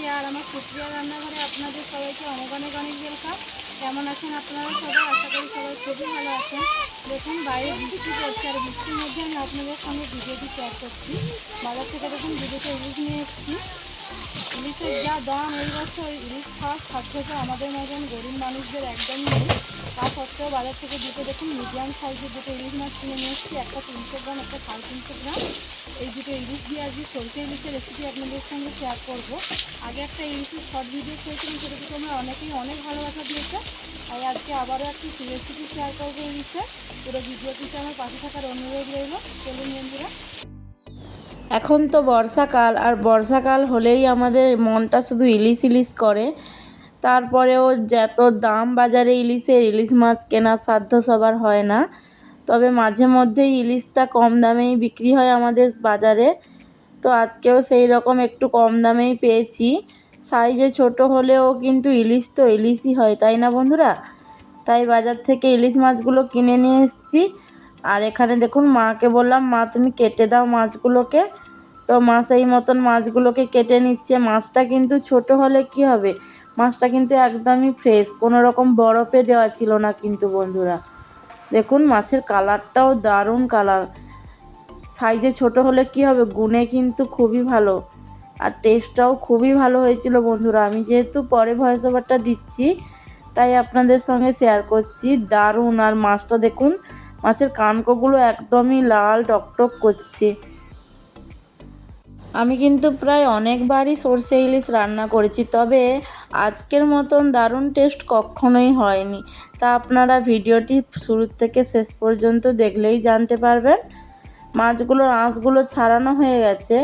সুপ্রিয়া আর আমার সুপ্রিয়া রান্নাঘরে আপনাদের সবাইকে অনেক অনেক অনেক ওয়েলকাম। কেমন আছেন আপনারা সবাই? আশা করি সবাই খুবই ভালো আছেন। দেখুন বাইরে বৃষ্টি পড়ছে আর বৃষ্টির মধ্যে আমি আপনাদের সঙ্গে ভিডিওটি শেয়ার করছি। বাজার থেকে দেখুন ভিডিওতে ইলিশ নিয়ে এসেছি। ইলিশের যা দাম এই বছর ইলিশ খাওয়ার সাধ্য তো আমাদের মতন গরিব মানুষদের একদম নেই। তা সত্ত্বেও বাজার থেকে দুটো দেখুন মিডিয়াম সাইজের দুটো ইলিশ মাছ কিনে নিয়ে এসেছি। একটা 300 গ্রাম, একটা 350 গ্রাম। এই দুটো ইলিশ দিয়ে আজকে সরষে ইলিশের রেসিপি আপনাদের সঙ্গে শেয়ার করব। আগে একটা ইলিশের শর্ট ভিডিও করেছিলাম, সেটাকে তোমরা অনেকেই অনেক ভালোবাসা দিয়েছে। তাই আজকে আবারও একটি রেসিপি শেয়ার করবো ইলিশের। পুরো ভিডিওটিতে আমার পাশে থাকার অনুরোধ রইল। চলুন বন্ধুরা। এখন তো বর্ষাকাল, আর বর্ষাকাল হলেই আমাদের মনটা শুধু ইলিশ ইলিশ করে। তারপরেও যত দাম বাজারে ইলিশের, ইলিশ মাছ কেনার সাধ্য সবার হয় না। তবে মাঝে মধ্যেই ইলিশটা কম দামেই বিক্রি হয় আমাদের বাজারে। তো আজকেও সেই রকম একটু কম দামেই পেয়েছি। সাইজে ছোট হলেও কিন্তু ইলিশ তো ইলিশই হয়, তাই না বন্ধুরা? তাই বাজার থেকে ইলিশ মাছগুলো কিনে নিয়ে এসেছি। আর এখানে দেখুন, মাকে বললাম, মা তুমি কেটে দাও মাছগুলোকে। তো মা সেই মতন মাছগুলোকে কেটে নিচ্ছে। মাছটা কিন্তু ছোট হলে কি হবে, মাছটা কিন্তু একদমই ফ্রেশ, কোনো রকম বরফে দেওয়া ছিল না কিন্তু বন্ধুরা। দেখুন মাছের কালারটাও দারুণ কালার। সাইজে ছোট হলে কি হবে, গুণে কিন্তু খুবই ভালো, আর টেস্টটাও খুবই ভালো হয়েছিল বন্ধুরা। আমি যেহেতু পরে ভয়েস ওভারটা দিচ্ছি, তাই আপনাদের সঙ্গে শেয়ার করছি। দারুণ। আর মাছটা দেখুন, মাছের কানকোগুলো একদমই লাল টকটক করছে। আমি কিন্তু প্রায় অনেকবারই সরষে ইলিশ রান্না করেছি, তবে আজকের মতন দারুণ টেস্ট কখনোই হয়নি। তা আপনারা ভিডিওটি শুরু থেকে শেষ পর্যন্ত দেখলেই জানতে পারবেন। মাছগুলোর আঁশগুলো ছাড়ানো হয়ে গেছে।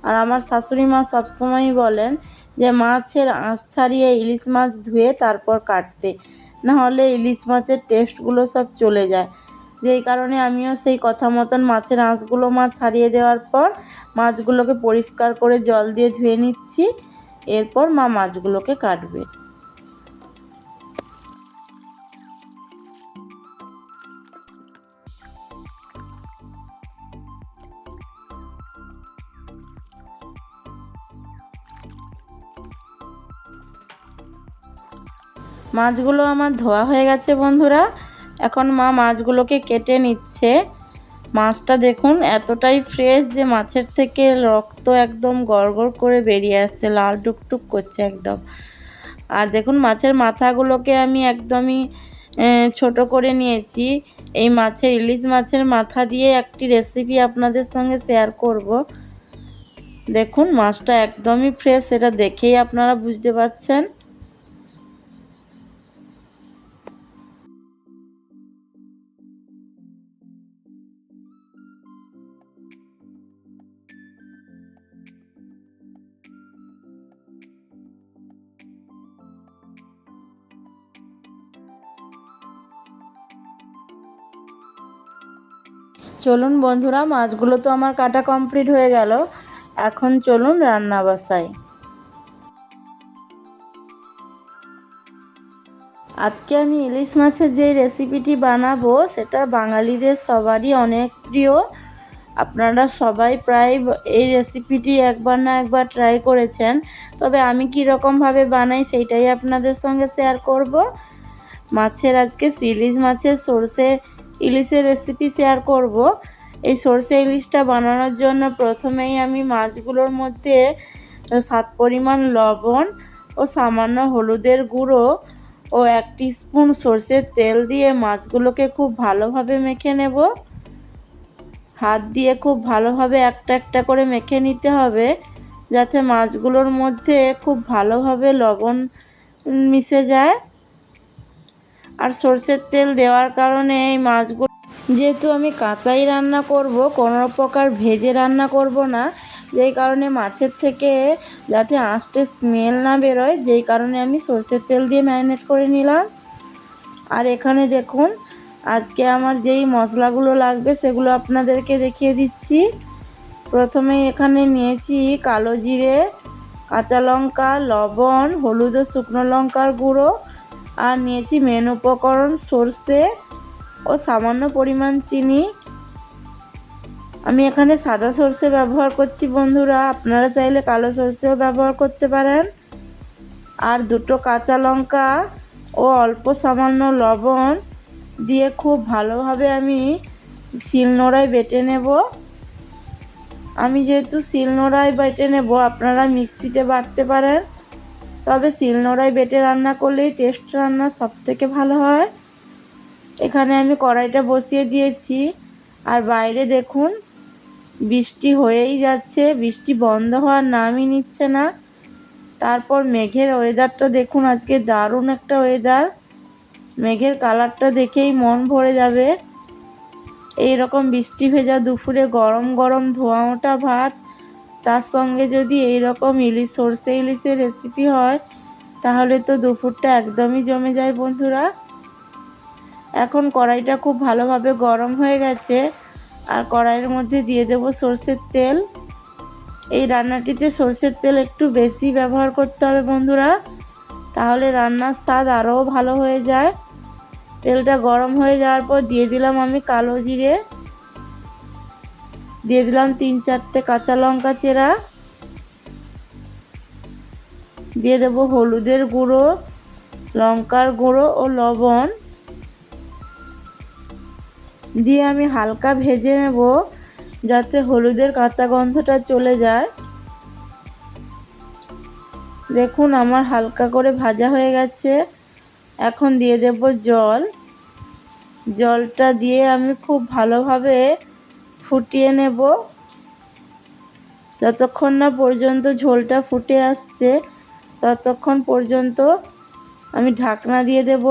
আর আমার শাশুড়ি মা সবসময়ই বলেন যে মাছের আঁশ ছাড়িয়ে ইলিশ মাছ ধুয়ে তারপর কাটতে, নাহলে ইলিশ মাছের টেস্টগুলো সব চলে যায়। যেই কারণে আমিও সেই কথা মতন মাছের আঁশগুলো ছাড়িয়ে দেওয়ার পর মাছগুলোকে পরিষ্কার করে জল দিয়ে ধুয়ে নিচ্ছি। এরপর মা মাছগুলোকে কাটবে। মাছগুলো আমার ধোয়া হয়ে গেছে বন্ধুরা। এখন মা মাছগুলোকে কেটে নিচ্ছে। মাছটা দেখুন এতটাই ফ্রেশ যে মাছের থেকে রক্ত একদম গড়গড় করে বেরিয়ে আসছে, লাল টুকটুক করছে একদম। আর দেখুন মাছের মাথাগুলোকে আমি একদমই ছোট করে নিয়েছি। এই মাছের, ইলিশ মাছের মাথা দিয়ে একটি রেসিপি আপনাদের সঙ্গে শেয়ার করব। দেখুন মাছটা একদমই ফ্রেশ, এটা দেখেই আপনারা বুঝতে পারছেন। চলুন বন্ধুরা, মাছগুলো তো আমার কাটা কমপ্লিট হয়ে গেল। এখন চলুন রান্না বসাই। আজকে আমি ইলিশ মাছের যে রেসিপিটি বানাবো, সেটা বাঙালিদের সবারই অনেক প্রিয়। আপনারা সবাই প্রায় এই রেসিপিটি একবার না একবার ট্রাই করেছেন। তবে আমি কীরকমভাবে বানাই সেইটাই আপনাদের সঙ্গে শেয়ার করব। মাছের আজকে ইলিশ মাছের সরষে ইলিশের রেসিপি শেয়ার করব। এই সরষে ইলিশটা বানানোর জন্য প্রথমেই আমি মাছগুলোর মধ্যে স্বাদ পরিমাণ লবণ ও সামান্য হলুদের গুঁড়ো ও 1 টিস্পুন সরষের তেল দিয়ে মাছগুলোকে খুব ভালোভাবে মেখে নেব। হাত দিয়ে খুব ভালোভাবে একটা একটা করে মেখে নিতে হবে, যাতে মাছগুলোর মধ্যে খুব ভালোভাবে লবণ মিশে যায়। আর সরষের তেল দেওয়ার কারণে এই মাছগুলো, যেহেতু আমি কাঁচাই রান্না করব, কোনো প্রকার ভেজে রান্না করব না, যেই কারণে মাছের থেকে যাতে আঁশটে স্মেল না বেরোয়, যেই কারণে আমি সরষের তেল দিয়ে ম্যারিনেট করে নিলাম। আর এখানে দেখুন আজকে আমার যেই মশলাগুলো লাগবে সেগুলো আপনাদেরকে দেখিয়ে দিচ্ছি। প্রথমে এখানে নিয়েছি কালো জিরে, কাঁচা লঙ্কা, লবণ, হলুদ ও শুকনো লঙ্কার গুঁড়ো, আর নিয়েছি মেন উপকরণ সরষে ও সামান্য পরিমাণ চিনি। আমি এখানে সাদা সরষে ব্যবহার করছি বন্ধুরা, আপনারা চাইলে কালো সরষেও ব্যবহার করতে পারেন। আর দুটো কাঁচা লঙ্কা ও অল্প সামান্য লবণ দিয়ে খুব ভালোভাবে আমি শিলনোড়ায় বেটে নেব। আমি যেহেতু শিলনোড়ায় বেটে নেব, আপনারা মিক্সিতে বাটতে পারেন, তবে শিলনোড়ায় বেটে রান্না করলেই টেস্ট রান্না সবথেকে ভালো হয়। এখানে আমি কড়াইটা বসিয়ে দিয়েছি, আর বাইরে দেখুন বৃষ্টি হয়েই যাচ্ছে, বৃষ্টি বন্ধ হওয়ার নামই নিচ্ছে না। তারপর মেঘের ওয়েদারটা দেখুন, আজকে দারুণ একটা ওয়েদার। মেঘের কালারটা দেখেই মন ভরে যাবে। এই রকম বৃষ্টি ভেজা দুপুরে গরম গরম ধোঁয়া ওঠা ভাত, তার সঙ্গে যদি এই রকম সর্ষে ইলিশের রেসিপি হয়, তাহলে তো দুপুরটা একদমই জমে যায় বন্ধুরা। এখন কড়াইটা খুব ভালোভাবে গরম হয়ে গেছে, আর কড়াইয়ের মধ্যে দিয়ে দেব সর্ষের তেল। এই রান্নাটিতে সর্ষের তেল একটু বেশি ব্যবহার করতে হবে বন্ধুরা, তাহলে রান্নার স্বাদ আরও ভালো হয়ে যায়। তেলটা গরম হয়ে যাওয়ার পর দিয়ে দিলাম আমি কালো জিরে, দিয়ে দিলাম 3-4টে কাঁচা লঙ্কা চেরা, দিয়ে দেব হলুদের গুঁড়ো, লঙ্কার গুঁড়ো ও লবণ দিয়ে আমি হালকা ভেজে নেব, যাতে হলুদের কাঁচা গন্ধটা চলে যায়। দেখুন আমার হালকা করে ভাজা হয়ে গেছে। এখন দিয়ে দেব জল। জলটা দিয়ে আমি খুব ভালোভাবে ফুটিয়ে নেব। যতক্ষণ না পর্যন্ত ঝোলটা ফুটে আসছে, ততক্ষণ পর্যন্ত আমি ঢাকনা দিয়ে দেব।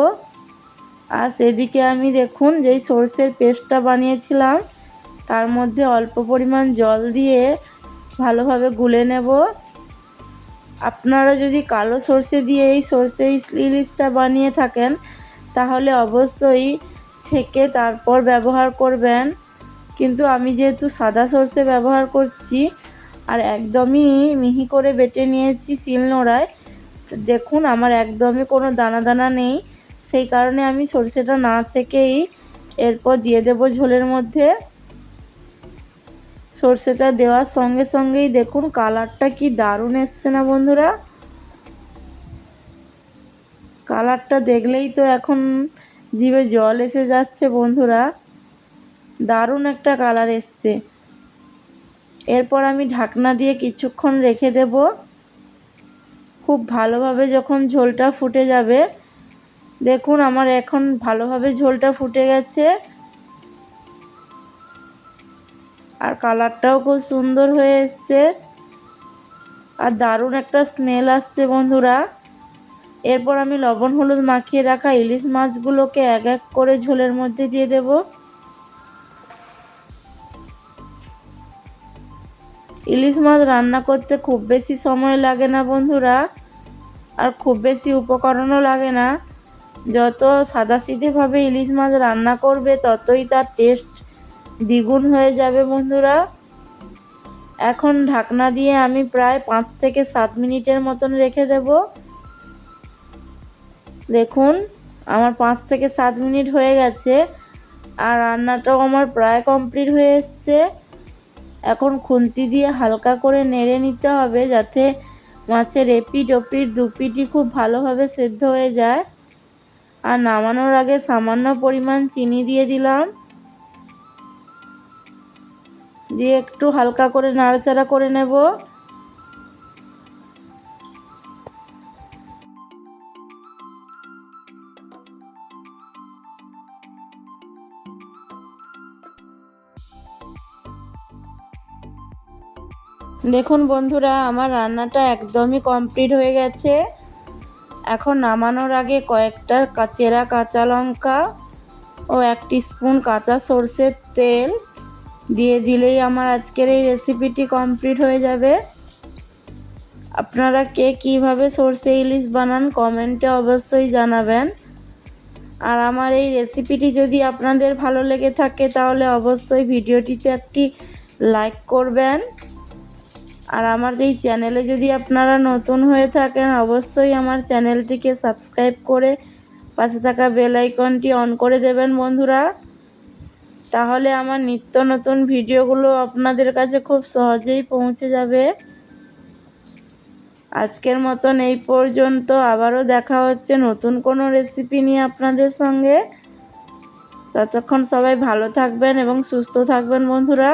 আর সেদিকে আমি দেখুন যেই সর্ষের পেস্টটা বানিয়েছিলাম, তার মধ্যে অল্প পরিমাণ জল দিয়ে ভালোভাবে গুলে নেব। আপনারা যদি কালো সর্ষে দিয়ে এই সর্ষে ইলিশটা বানিয়ে থাকেন, তাহলে অবশ্যই ছেঁকে তারপর ব্যবহার করবেন। কিন্তু আমি যেহেতু সাদা সর্ষে ব্যবহার করছি, আর একদমই মিহি করে বেটে নিয়েছি শিলনোড়ায়, দেখুন আমার একদমই কোনো দানা দানা নেই। সেই কারণে আমি সর্ষেটা না ছেঁকেই এরপর দিয়ে দেব ঝোলের মধ্যে। সর্ষেটা দেওয়ার সঙ্গে সঙ্গেই দেখুন কালারটা কি দারুণ এসছে না বন্ধুরা। কালারটা দেখলেই তো এখন জিভে জল এসে যাচ্ছে বন্ধুরা, দারুণ একটা কালার এসছে। এরপর আমি ঢাকনা দিয়ে কিছুক্ষণ রেখে দেব। খুব ভালোভাবে যখন ঝোলটা ফুটে যাবে, দেখুন আমার এখন ভালোভাবে ঝোলটা ফুটে গেছে, আর কালারটাও খুব সুন্দর হয়ে এসছে, আর দারুণ একটা স্মেল আসছে বন্ধুরা। এরপর আমি লবণ হলুদ মাখিয়ে রাখা ইলিশ মাছগুলোকে এক এক করে ঝোলের মধ্যে দিয়ে দেব। ইলিশ মাছ রান্না করতে খুব বেশি সময় লাগে না বন্ধুরা, আর খুব বেশি উপকরণও লাগে না। যত সাদাসিধেভাবে ইলিশ মাছ রান্না করবে, ততই তার টেস্ট দ্বিগুণ হয়ে যাবে বন্ধুরা। এখন ঢাকনা দিয়ে আমি প্রায় 5 থেকে 7 মিনিটের মতন রেখে দেব। দেখুন আমার 5 থেকে 7 মিনিট হয়ে গেছে, আর রান্নাটাও আমার প্রায় কমপ্লিট হয়ে এসছে। এখন খুন্তি দিয়ে হালকা করে নেড়ে নিতে হবে, যাতে মাছের এপিঠ ওপিঠ দুপিঠই খুব ভালোভাবে সেদ্ধ হয়ে যায়। আর নামানোর আগে সামান্য পরিমাণ চিনি দিয়ে দিলাম, দিয়ে একটু হালকা করে নাড়াচাড়া করে নেব। দেখুন বন্ধুরা আমার রান্নাটা একদমই কমপ্লিট হয়ে গেছে। এখন নামানোর আগে কয়েকটা চেরা কাঁচা লঙ্কা ও 1 টিস্পুন কাঁচা সর্ষের তেল দিয়ে দিলেই আমার আজকের এই রেসিপিটি কমপ্লিট হয়ে যাবে। আপনারা কে কীভাবে সর্ষে ইলিশ বানান কমেন্টে অবশ্যই জানাবেন। আর আমার এই রেসিপিটি যদি আপনাদের ভালো লেগে থাকে, তাহলে অবশ্যই ভিডিওটিতে একটি লাইক করবেন। আর আমার এই চ্যানেলে যদি আপনারা নতুন হয়ে থাকেন, অবশ্যই আমার চ্যানেলটিকে সাবস্ক্রাইব করে পাশে থাকা বেল আইকনটি অন করে দেবেন বন্ধুরা। তাহলে আমার নিত্য নতুন ভিডিওগুলো আপনাদের কাছে খুব সহজেই পৌঁছে যাবে। আজকের মতন এই পর্যন্ত। আবারও দেখা হচ্ছে নতুন কোনো রেসিপি নিয়ে আপনাদের সঙ্গে। ততক্ষণ সবাই ভালো থাকবেন এবং সুস্থ থাকবেন বন্ধুরা।